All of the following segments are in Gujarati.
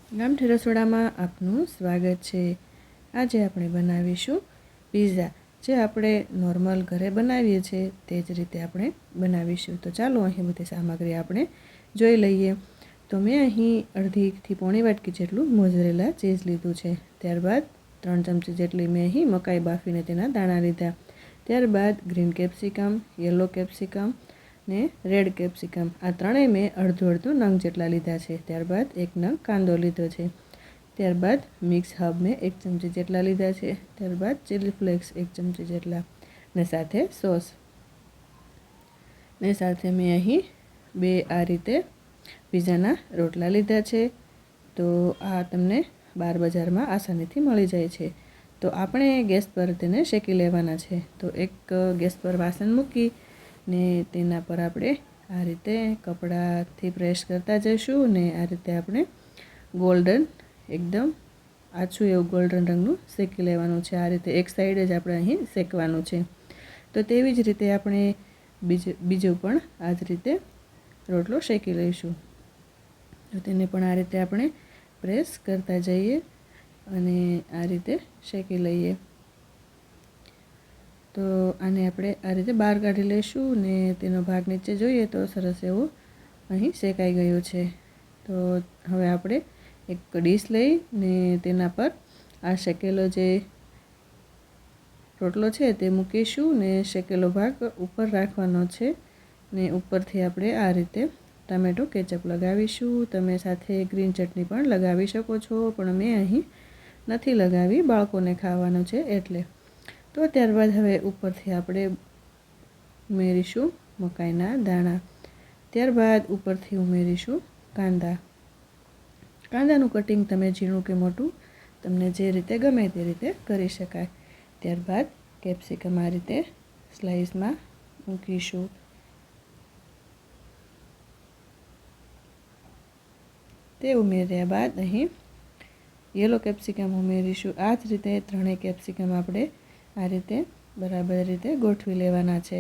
ગામઠી રસોડામાં આપનું સ્વાગત છે। આજે આપણે બનાવીશું પિઝા, જે આપણે નોર્મલ ઘરે બનાવીએ છીએ તે જ રીતે આપણે બનાવીશું। તો ચાલો અહીં બધી સામગ્રી આપણે જોઈ લઈએ। તો મેં અહીં અડધીથી પોણી વાટકી જેટલું મોઝરેલા ચીઝ લીધું છે। ત્યારબાદ 3 ચમચી જેટલી મેં અહીં મકાઈ બાફીને તેના દાણા લીધા। ત્યારબાદ ગ્રીન કેપ્સિકમ, યલો કેપ્સિકમ ને રેડ કેપ્સિકમ, આ ત્રણેય મેં અડધો નંગ જેટલા લીધા છે। ત્યારબાદ 1 નંગ કાંદો લીધો છે। ત્યારબાદ મિક્સ હર્બ મેં 1 ચમચી જેટલા લીધા છે। ત્યારબાદ ચીલી ફ્લેક્સ 1 ચમચી જેટલા ને સાથે સોસ ને સાથે મેં અહીં 2 આ રીતે પિઝાના રોટલા લીધા છે। તો આ તમને બહાર બજારમાં આસાનીથી મળી જાય છે। તો આપણે ગેસ પર તેને શેકી લેવાના છે। તો એક ગેસ પર વાસણ મૂકી ને તેના પર આપણે આ રીતે કપડાથી પ્રેસ કરતા જઈશું ને આ રીતે આપણે ગોલ્ડન એકદમ આછું એવું ગોલ્ડન રંગનું શેકી લેવાનું છે। આ રીતે એક સાઈડ જ આપણે અહીં શેકવાનું છે। તો તેવી જ રીતે આપણે બીજું પણ આ જ રીતે રોટલો શેકી લઈશું। તો તેને પણ આ રીતે આપણે પ્રેસ કરતા જઈએ અને આ રીતે શેકી લઈએ। તો આને આપણે આ રીતે બહાર કાઢી લઈશું ને તેનો ભાગ નીચે જોઈએ તો સરસ એવું અહીં શેકાઈ ગયું છે। તો હવે આપણે એક ડીશ લઈ ને તેના પર આ શેકેલો જે રોટલો છે તે મૂકીશું ને શેકેલો ભાગ ઉપર રાખવાનો છે ને ઉપરથી આપણે આ રીતે ટામેટો કેચઅપ લગાવીશું। તમે સાથે ગ્રીન ચટણી પણ લગાવી શકો છો, પણ મેં અહીં નથી લગાવી, બાળકોને ખાવાનું છે એટલે। તો ત્યારબાદ હવે ઉપરથી આપણે ઉમેરીશું મકાઈના દાણા। ત્યારબાદ ઉપરથી ઉમેરીશું કાંદાનું કટિંગ તમે ઝીણું કે મોટું તમને જે રીતે ગમે તે રીતે કરી શકાય। ત્યારબાદ કેપ્સિકમ આ રીતે સ્લાઇસમાં મૂકીશું। તે ઉમેર્યા બાદ અહીં યલો કેપ્સિકમ ઉમેરીશું। આ જ રીતે ત્રણેય કેપ્સિકમ આપણે આ રીતે બરાબર રીતે ગોઠવી લેવાના છે।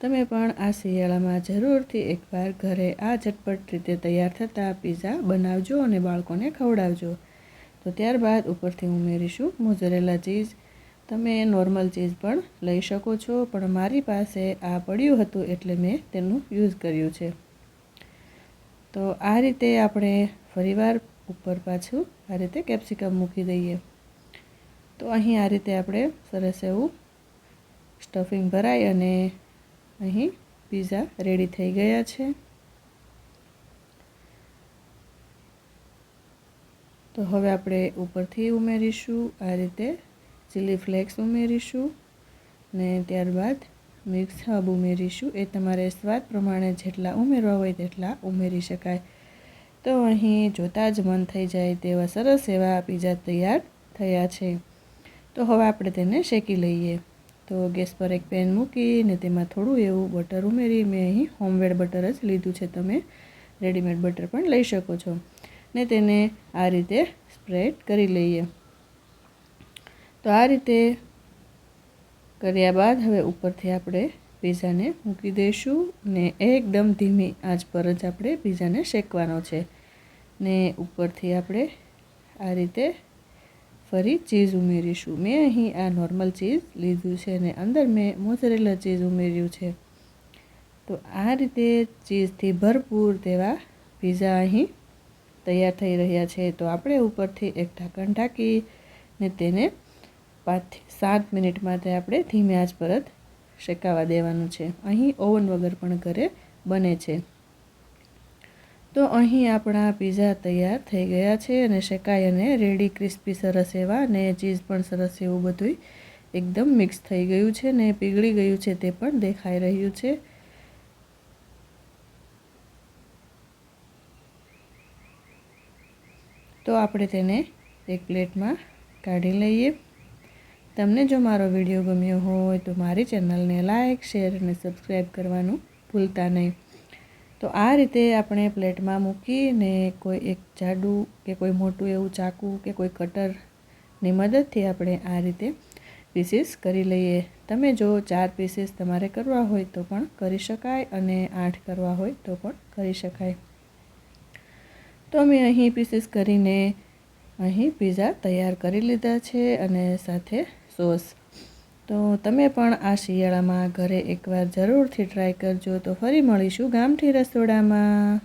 તમે પણ આ શિયાળામાં જરૂરથી એકવાર ઘરે આ ઝટપટ રીતે તૈયાર થતા પિઝા બનાવજો અને બાળકોને ખવડાવજો। તો ત્યારબાદ ઉપરથી ઉમેરીશું મોઝરેલા ચીઝ। તમે નોર્મલ ચીઝ પણ લઈ શકો છો, પણ મારી પાસે આ પડ્યું હતું એટલે મેં તેનું યુઝ કર્યું છે। તો આ રીતે આપણે ફરીવાર ઉપર પાછું આ રીતે કેપ્સિકમ મૂકી દઈએ। તો અહીં આ રીતે આપણે સરસ એવું સ્ટફિંગ ભરાઈ અને અહીં પિઝા રેડી થઈ ગયા છે। તો હવે આપણે ઉપરથી ઉમેરીશું આ રીતે ચીલી ફ્લેક્સ ઉમેરીશું ને ત્યારબાદ મિક્સ હર્બ ઉમેરીશું। એ તમારે સ્વાદ પ્રમાણે જેટલા ઉમેરવા હોય તેટલા ઉમેરી શકાય। તો અહીં જોતાં જ મન થઈ જાય તેવા સરસ એવા પિઝા તૈયાર થયા છે। તો હવે આપણે તેને શેકી લઈએ। તો ગેસ પર એક પેન મૂકીને તેમાં થોડું એવું બટર ઉમેરી, મેં અહીં હોમમેડ બટર જ લીધું છે, તમે રેડીમેડ બટર પણ લઈ શકો છો ને તેને આ રીતે સ્પ્રેડ કરી લઈએ। તો આ રીતે કર્યા બાદ હવે ઉપરથી આપણે પિઝાને મૂકી દઈશું ને એકદમ ધીમી આંચ પર જ આપણે પિઝાને શેકવાનો છે ને ઉપરથી આપણે આ રીતે ફરી ચીઝ ઉમેરીશું। મેં અહીં આ નોર્મલ ચીઝ લીધું છે ને અંદર મેં મોઝરેલા ચીઝ ઉમેર્યું છે। તો આ રીતે ચીઝથી ભરપૂર તેવા પિઝા અહીં તૈયાર થઈ રહ્યા છે। તો આપણે ઉપરથી એક ઢાંકણ ઢાંકી ને તેને 5 થી 7 મિનિટ માટે આપણે ધીમી આંચ પર જ શેકાવા દેવાનું છે। અહીં ઓવન વગર પણ ઘરે બને છે। તો અહીં આપણા પિઝા તૈયાર થઈ ગયા છે અને શેકાઈ અને રેડી ક્રિસ્પી સરસ એવા ને ચીઝ પણ સરસ એવું બધું એકદમ મિક્સ થઈ ગયું છે ને પીગળી ગયું છે તે પણ દેખાઈ રહ્યું છે। તો આપણે તેને એક પ્લેટમાં કાઢી લઈએ। તમને જો મારો વિડીયો ગમ્યો હોય તો મારી ચેનલને લાઇક, શેર અને સબસ્ક્રાઈબ કરવાનું ભૂલતા નહીં। તો આ રીતે આપણે પ્લેટમાં મૂકીને કોઈ એક જાડું કે કોઈ મોટું એવું ચાકુ કે કોઈ કટરની મદદથી આપણે આ રીતે પીસીસ કરી લઈએ। તમે જો 4 પીસીસ તમારે કરવા હોય તો પણ કરી શકાય અને 8 કરવા હોય તો પણ કરી શકાય। તો મેં અહીં પીસીસ કરીને અહીં પીઝા તૈયાર કરી લીધા છે અને સાથે સોસ. તો તમે પણ આ શિયાળામાં ઘરે એકવાર જરૂરથી ટ્રાય કરજો. તો ફરી મળીશું ગામઠી રસોડામાં.